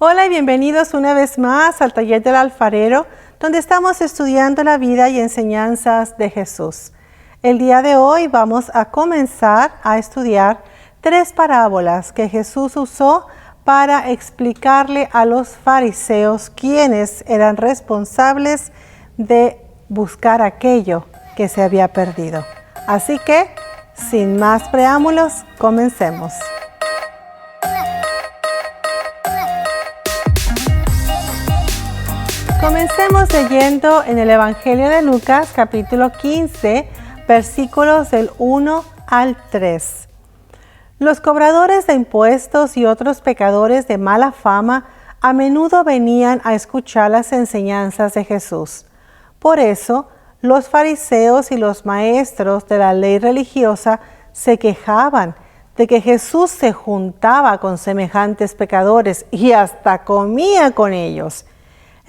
Hola y bienvenidos una vez más al Taller del Alfarero, donde estamos estudiando la vida y enseñanzas de Jesús. El día de hoy vamos a comenzar a estudiar 3 parábolas que Jesús usó para explicarle a los fariseos quiénes eran responsables de buscar aquello que se había perdido. Así que, sin más preámbulos, comencemos. Comencemos leyendo en el Evangelio de Lucas, capítulo 15, versículos del 1 al 3. Los cobradores de impuestos y otros pecadores de mala fama a menudo venían a escuchar las enseñanzas de Jesús. Por eso, los fariseos y los maestros de la ley religiosa se quejaban de que Jesús se juntaba con semejantes pecadores y hasta comía con ellos.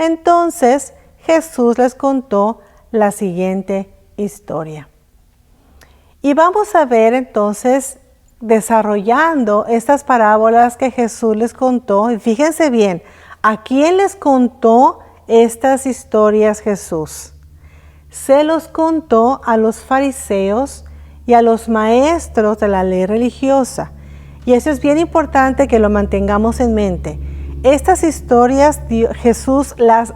Entonces Jesús les contó la siguiente historia. Y vamos a ver entonces, desarrollando estas parábolas que Jesús les contó. Y fíjense bien, ¿a quién les contó estas historias Jesús? Se los contó a los fariseos y a los maestros de la ley religiosa. Y eso es bien importante que lo mantengamos en mente. Estas historias Jesús las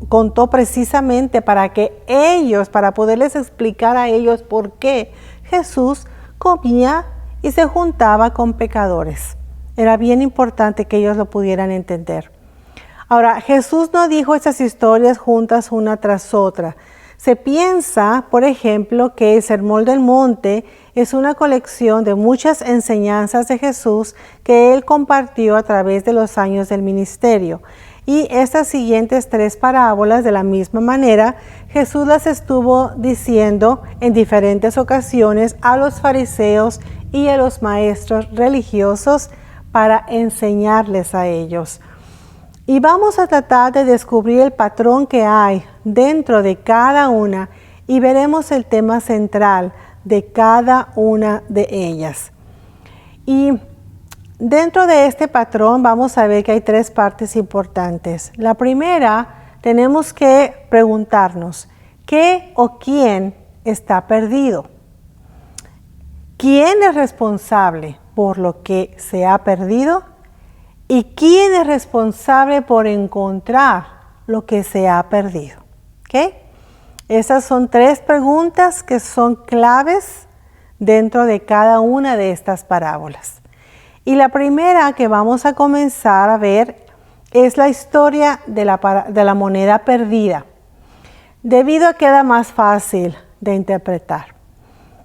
contó precisamente para que ellos, para poderles explicar a ellos por qué Jesús comía y se juntaba con pecadores. Era bien importante que ellos lo pudieran entender. Ahora, Jesús no dijo estas historias juntas una tras otra. Se piensa, por ejemplo, que el Sermón del Monte es una colección de muchas enseñanzas de Jesús que Él compartió a través de los años del ministerio. Y estas siguientes 3 parábolas, de la misma manera, Jesús las estuvo diciendo en diferentes ocasiones a los fariseos y a los maestros religiosos para enseñarles a ellos. Y vamos a tratar de descubrir el patrón que hay dentro de cada una y veremos el tema central de cada una de ellas. Y dentro de este patrón vamos a ver que hay 3 partes importantes. La primera, tenemos que preguntarnos, ¿qué o quién está perdido? ¿Quién es responsable por lo que se ha perdido? ¿Y quién es responsable por encontrar lo que se ha perdido? ¿Okay? Esas son 3 preguntas que son claves dentro de cada una de estas parábolas. Y la primera que vamos a comenzar a ver es la historia de la moneda perdida, debido a que era más fácil de interpretar.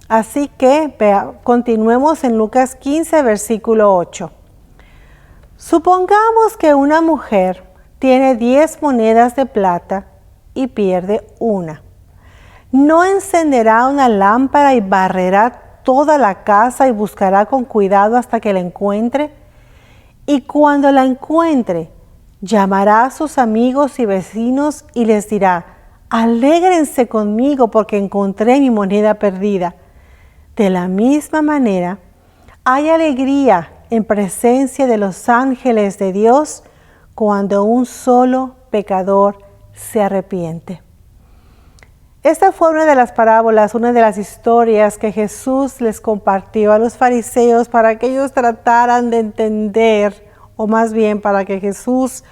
Así que continuemos en Lucas 15, versículo 8. Supongamos que una mujer tiene 10 monedas de plata y pierde una. ¿No encenderá una lámpara y barrerá toda la casa y buscará con cuidado hasta que la encuentre? Y cuando la encuentre, llamará a sus amigos y vecinos y les dirá: alégrense conmigo porque encontré mi moneda perdida. De la misma manera, hay alegría en presencia de los ángeles de Dios cuando un solo pecador se arrepiente. Esta fue una de las parábolas, una de las historias que Jesús les compartió a los fariseos para que ellos trataran de entender, o más bien para que Jesús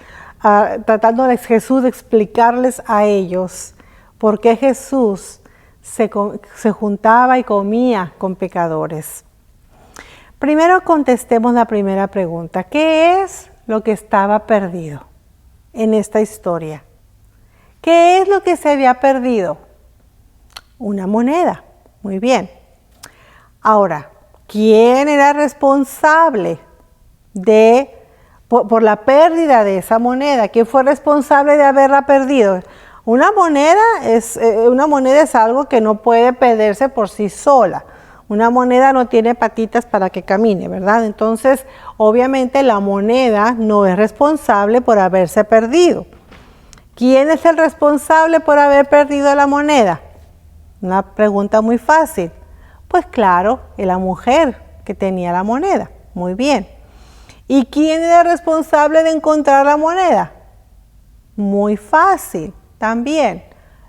explicarles a ellos por qué Jesús se juntaba y comía con pecadores. Primero contestemos la primera pregunta. ¿Qué es lo que estaba perdido en esta historia? ¿Qué es lo que se había perdido? Una moneda. Muy bien. Ahora, ¿quién era responsable por la pérdida de esa moneda? ¿Quién fue responsable de haberla perdido? Una moneda es algo que no puede perderse por sí sola. Una moneda no tiene patitas para que camine, ¿verdad? Entonces, obviamente la moneda no es responsable por haberse perdido. ¿Quién es el responsable por haber perdido la moneda? Una pregunta muy fácil. Pues claro, la mujer que tenía la moneda. Muy bien. ¿Y quién era responsable de encontrar la moneda? Muy fácil, también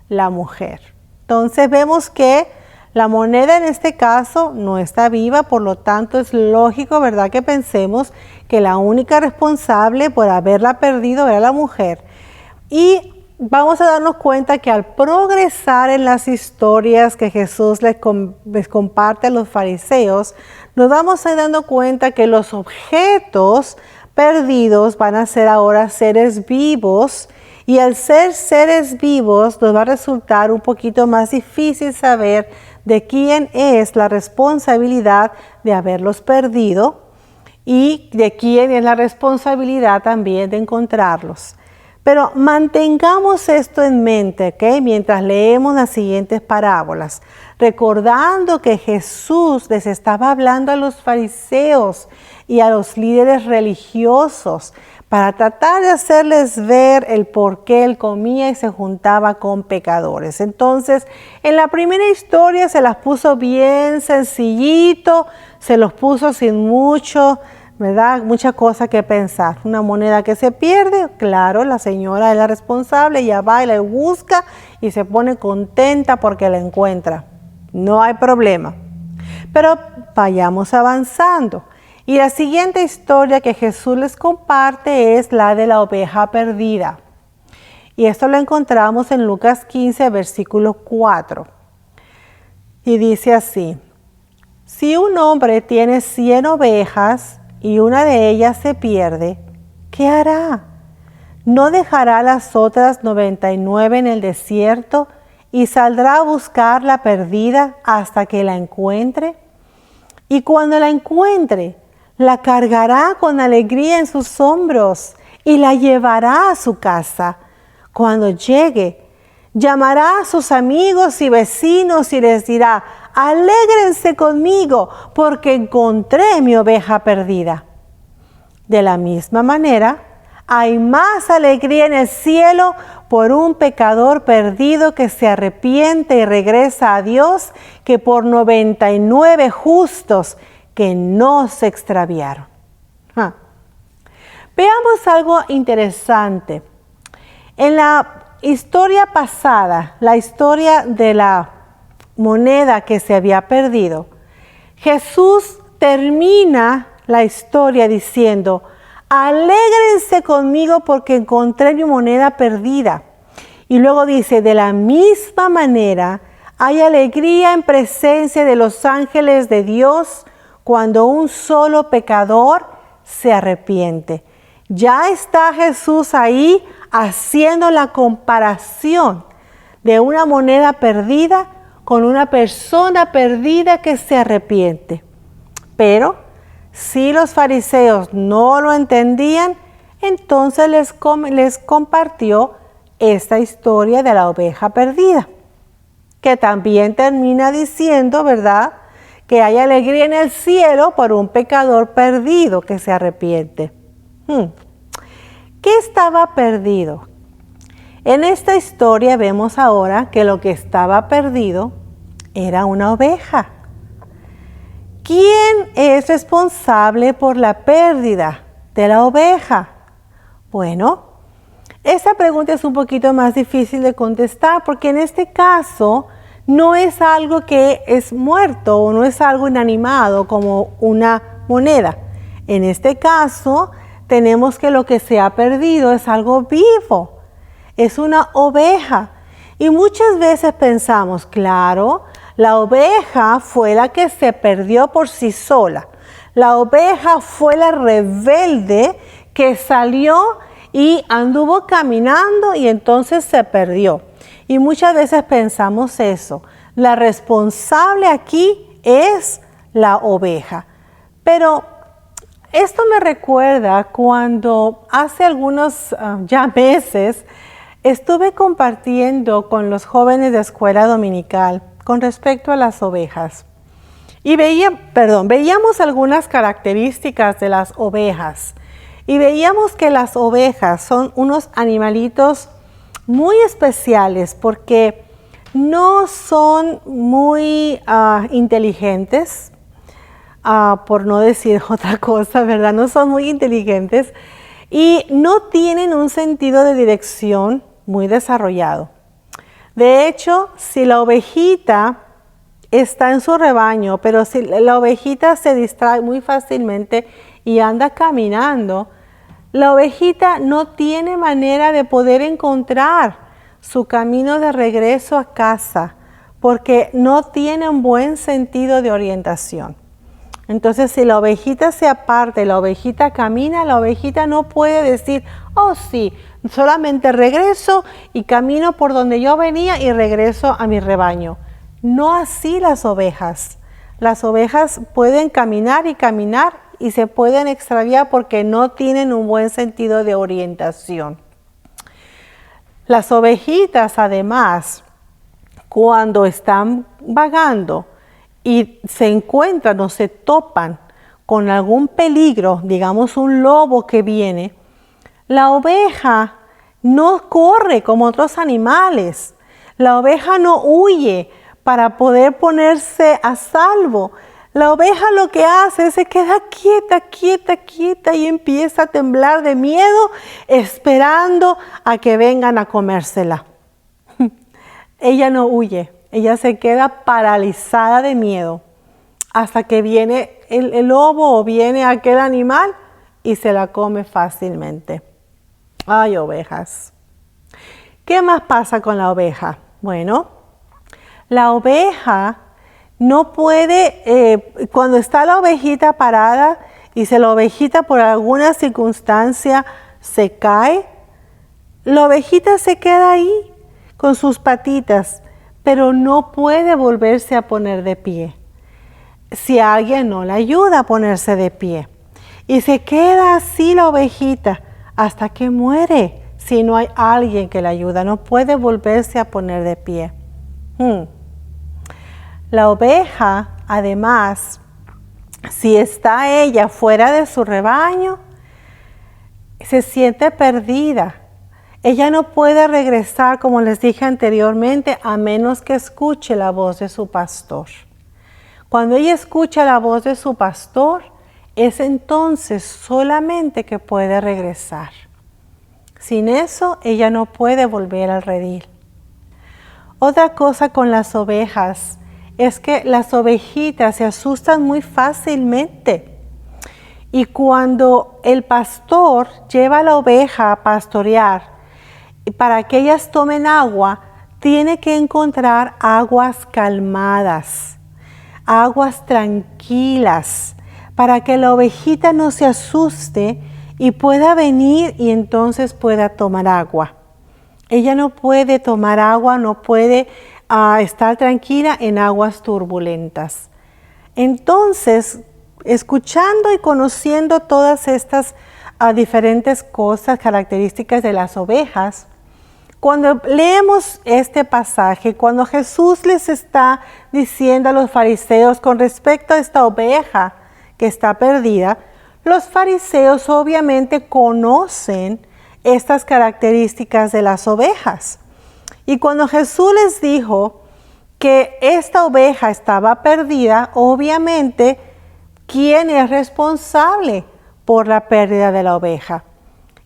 la mujer. Entonces vemos que la moneda en este caso no está viva, por lo tanto es lógico, ¿verdad?, que pensemos que la única responsable por haberla perdido era la mujer. Y vamos a darnos cuenta que al progresar en las historias que Jesús les comparte a los fariseos, nos vamos a ir dando cuenta que los objetos perdidos van a ser ahora seres vivos, y al ser seres vivos nos va a resultar un poquito más difícil saber de quién es la responsabilidad de haberlos perdido y de quién es la responsabilidad también de encontrarlos. Pero mantengamos esto en mente, ¿ok?, mientras leemos las siguientes parábolas, recordando que Jesús les estaba hablando a los fariseos y a los líderes religiosos para tratar de hacerles ver el por qué él comía y se juntaba con pecadores. Entonces, en la primera historia se las puso bien sencillito, se los puso sin mucho, ¿verdad?, mucha cosa que pensar. Una moneda que se pierde, claro, la señora es la responsable, ella va y la busca y se pone contenta porque la encuentra. No hay problema. Pero vayamos avanzando. Y la siguiente historia que Jesús les comparte es la de la oveja perdida. Y esto lo encontramos en Lucas 15, versículo 4. Y dice así: si un hombre tiene 100 ovejas y una de ellas se pierde, ¿qué hará? ¿No dejará las otras 99 en el desierto y saldrá a buscar la perdida hasta que la encuentre? Y cuando la encuentre, la cargará con alegría en sus hombros y la llevará a su casa. Cuando llegue, llamará a sus amigos y vecinos y les dirá: alégrense conmigo porque encontré mi oveja perdida. De la misma manera, hay más alegría en el cielo por un pecador perdido que se arrepiente y regresa a Dios que por 99 justos que no se extraviaron. Veamos algo interesante. En la historia pasada, la historia de la moneda que se había perdido, Jesús termina la historia diciendo: alégrense conmigo porque encontré mi moneda perdida. Y luego dice: de la misma manera hay alegría en presencia de los ángeles de Dios cuando un solo pecador se arrepiente. Ya está Jesús ahí haciendo la comparación de una moneda perdida con una persona perdida que se arrepiente. Pero si los fariseos no lo entendían, entonces les compartió esta historia de la oveja perdida, que también termina diciendo, ¿verdad?, que hay alegría en el cielo por un pecador perdido que se arrepiente. ¿Qué estaba perdido? En esta historia vemos ahora que lo que estaba perdido era una oveja. ¿Quién es responsable por la pérdida de la oveja? Bueno, esta pregunta es un poquito más difícil de contestar porque en este caso no es algo que es muerto o no es algo inanimado como una moneda. En este caso tenemos que lo que se ha perdido es algo vivo, es una oveja. Y muchas veces pensamos, claro, la oveja fue la que se perdió por sí sola. La oveja fue la rebelde que salió y anduvo caminando y entonces se perdió. Y muchas veces pensamos eso. La responsable aquí es la oveja. Pero esto me recuerda cuando hace algunos ya meses estuve compartiendo con los jóvenes de escuela dominical con respecto a las ovejas. Y veíamos algunas características de las ovejas. Y veíamos que las ovejas son unos animalitos muy especiales porque no son muy inteligentes, por no decir otra cosa, ¿verdad? No son muy inteligentes y no tienen un sentido de dirección muy desarrollado. De hecho, si la ovejita está en su rebaño, pero si la ovejita se distrae muy fácilmente y anda caminando, la ovejita no tiene manera de poder encontrar su camino de regreso a casa porque no tiene un buen sentido de orientación. Entonces, si la ovejita se aparta y la ovejita camina, la ovejita no puede decir, oh sí, solamente regreso y camino por donde yo venía y regreso a mi rebaño. No así las ovejas. Las ovejas pueden caminar y se pueden extraviar porque no tienen un buen sentido de orientación. Las ovejitas, además, cuando están vagando y se encuentran o se topan con algún peligro, digamos un lobo que viene, la oveja no corre como otros animales. La oveja no huye para poder ponerse a salvo. La oveja lo que hace es se queda quieta y empieza a temblar de miedo esperando a que vengan a comérsela. Ella no huye, ella se queda paralizada de miedo hasta que viene el lobo o viene aquel animal y se la come fácilmente. Ay, ovejas. ¿Qué más pasa con la oveja? Bueno, la oveja no puede, cuando está la ovejita parada y si la ovejita por alguna circunstancia se cae, la ovejita se queda ahí con sus patitas, pero no puede volverse a poner de pie si alguien no la ayuda a ponerse de pie. Y se queda así la ovejita hasta que muere si no hay alguien que la ayuda. No puede volverse a poner de pie. La oveja, además, si está ella fuera de su rebaño, se siente perdida. Ella no puede regresar, como les dije anteriormente, a menos que escuche la voz de su pastor. Cuando ella escucha la voz de su pastor, es entonces solamente que puede regresar. Sin eso, ella no puede volver al redil. Otra cosa con las ovejas es que las ovejitas se asustan muy fácilmente. Y cuando el pastor lleva a la oveja a pastorear, para que ellas tomen agua, tiene que encontrar aguas calmadas, aguas tranquilas, para que la ovejita no se asuste y pueda venir y entonces pueda tomar agua. Ella no puede tomar agua, no puede estar tranquila en aguas turbulentas. Entonces, escuchando y conociendo todas estas diferentes cosas, características de las ovejas, cuando leemos este pasaje, cuando Jesús les está diciendo a los fariseos con respecto a esta oveja que está perdida, los fariseos obviamente conocen estas características de las ovejas. Y cuando Jesús les dijo que esta oveja estaba perdida, obviamente, ¿quién es responsable por la pérdida de la oveja?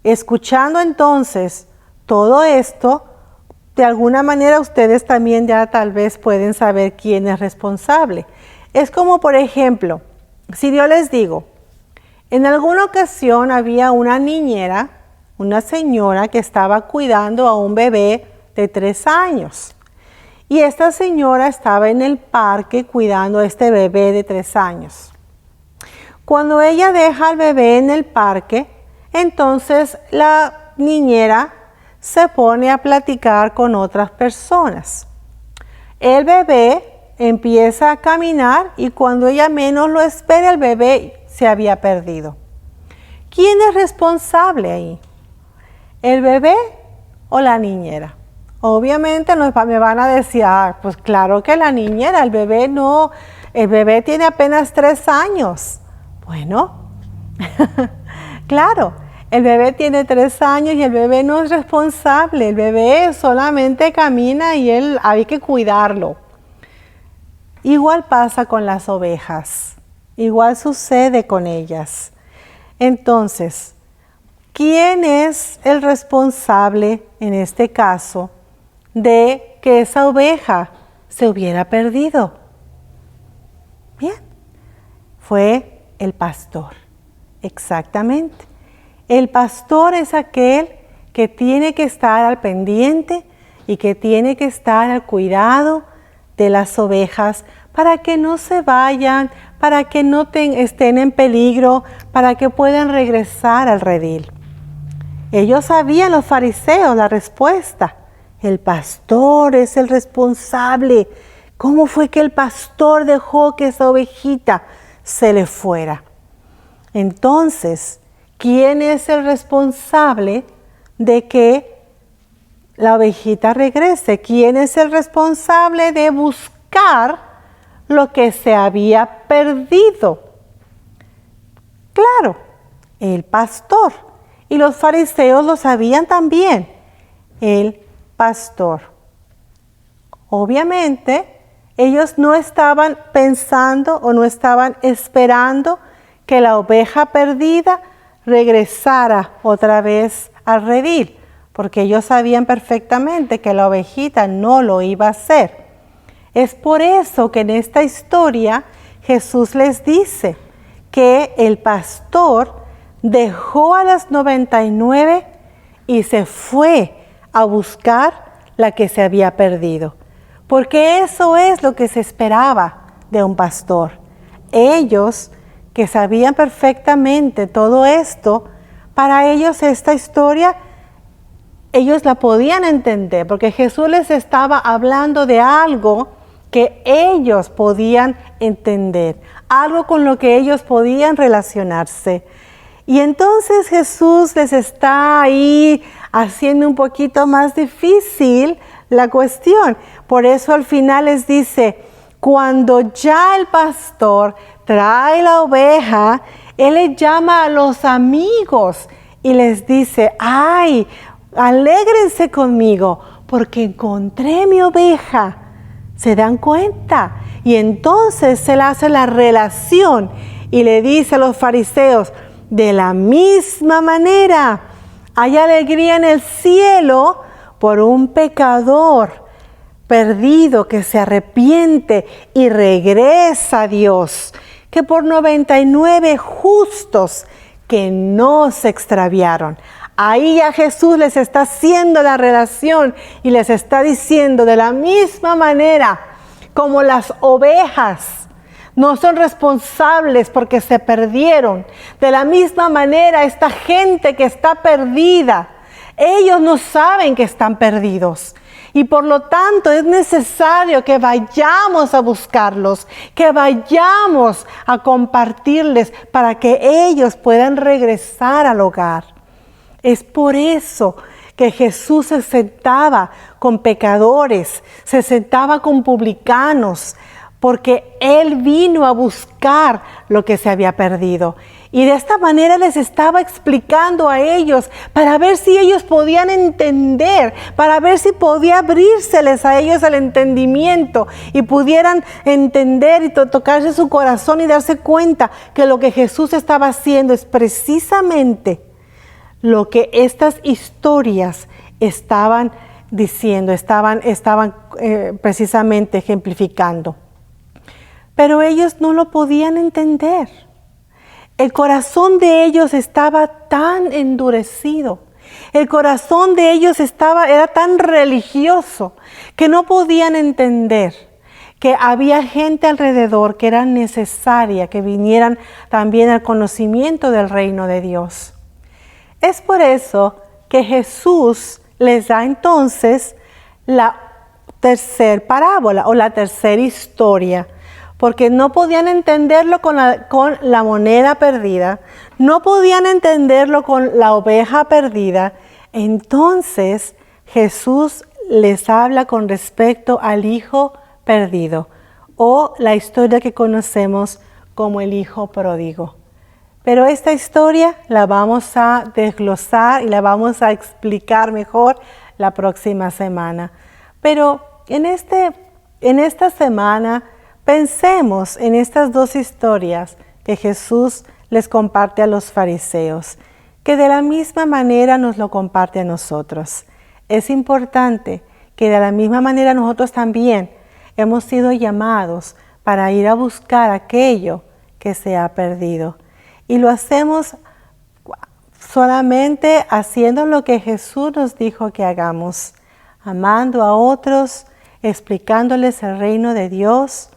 Escuchando entonces todo esto, de alguna manera ustedes también ya tal vez pueden saber quién es responsable. Es como, por ejemplo, si yo les digo, en alguna ocasión había una niñera, una señora que estaba cuidando a un bebé de 3 años. Y esta señora estaba en el parque cuidando a este bebé de 3 años. Cuando ella deja al bebé en el parque, entonces la niñera se pone a platicar con otras personas. El bebé empieza a caminar y cuando ella menos lo espera, el bebé se había perdido. ¿Quién es responsable ahí? ¿El bebé o la niñera? Obviamente me van a decir, pues claro que la niñera, el bebé no, el bebé tiene apenas 3 años. Bueno, claro, el bebé tiene 3 años y el bebé no es responsable, el bebé solamente camina y hay que cuidarlo. Igual pasa con las ovejas. igual sucede con ellas. Entonces, ¿quién es el responsable en este caso de que esa oveja se hubiera perdido? Bien, fue el pastor, exactamente. El pastor es aquel que tiene que estar al pendiente y que tiene que estar al cuidado de las ovejas para que no se vayan, para que no estén en peligro, para que puedan regresar al redil. Ellos sabían, los fariseos, la respuesta. El pastor es el responsable. ¿Cómo fue que el pastor dejó que esa ovejita se le fuera? Entonces, ¿quién es el responsable de que la ovejita regrese? ¿Quién es el responsable de buscar lo que se había perdido? Claro, el pastor. Y los fariseos lo sabían también, el pastor. Obviamente, ellos no estaban pensando o no estaban esperando que la oveja perdida regresara otra vez al redil, porque ellos sabían perfectamente que la ovejita no lo iba a hacer. Es por eso que en esta historia Jesús les dice que el pastor dejó a las 99 y se fue a buscar la que se había perdido. Porque eso es lo que se esperaba de un pastor. Ellos que sabían perfectamente todo esto, para ellos esta historia, ellos la podían entender, porque Jesús les estaba hablando de algo que ellos podían entender, algo con lo que ellos podían relacionarse. Y entonces Jesús les está ahí haciendo un poquito más difícil la cuestión. Por eso al final les dice, cuando ya el pastor trae la oveja, él le llama a los amigos y les dice, ¡ay, alégrense conmigo porque encontré mi oveja! ¿Se dan cuenta? Y entonces él hace la relación y le dice a los fariseos, de la misma manera, hay alegría en el cielo por un pecador perdido que se arrepiente y regresa a Dios, que por 99 justos que no se extraviaron. Ahí ya Jesús les está haciendo la relación y les está diciendo, de la misma manera como las ovejas no son responsables porque se perdieron, de la misma manera esta gente que está perdida, ellos no saben que están perdidos. Y por lo tanto es necesario que vayamos a buscarlos, que vayamos a compartirles para que ellos puedan regresar al hogar. Es por eso que Jesús se sentaba con pecadores, se sentaba con publicanos, porque Él vino a buscar lo que se había perdido. Y de esta manera les estaba explicando a ellos para ver si ellos podían entender, para ver si podía abrírseles a ellos el entendimiento y pudieran entender y tocarse su corazón y darse cuenta que lo que Jesús estaba haciendo es precisamente lo que estas historias estaban diciendo, estaban precisamente ejemplificando. Pero ellos no lo podían entender. El corazón de ellos estaba tan endurecido. El corazón de ellos era tan religioso que no podían entender que había gente alrededor que era necesaria que vinieran también al conocimiento del reino de Dios. Es por eso que Jesús les da entonces la tercera parábola o la tercera historia, porque no podían entenderlo con la moneda perdida, no podían entenderlo con la oveja perdida. Entonces Jesús les habla con respecto al hijo perdido, o la historia que conocemos como el hijo pródigo. Pero esta historia la vamos a desglosar y la vamos a explicar mejor la próxima semana. Pero en esta semana pensemos en estas dos historias que Jesús les comparte a los fariseos, que de la misma manera nos lo comparte a nosotros. Es importante que de la misma manera nosotros también hemos sido llamados para ir a buscar aquello que se ha perdido. Y lo hacemos solamente haciendo lo que Jesús nos dijo que hagamos, amando a otros, explicándoles el reino de Dios,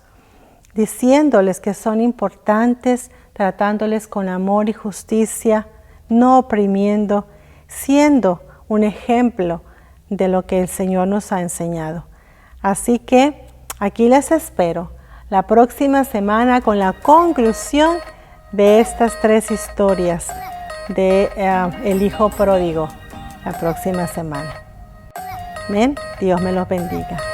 diciéndoles que son importantes, tratándoles con amor y justicia, no oprimiendo, siendo un ejemplo de lo que el Señor nos ha enseñado. Así que aquí les espero la próxima semana con la conclusión de estas 3 historias de el hijo pródigo, la próxima semana. Amén. Dios me los bendiga.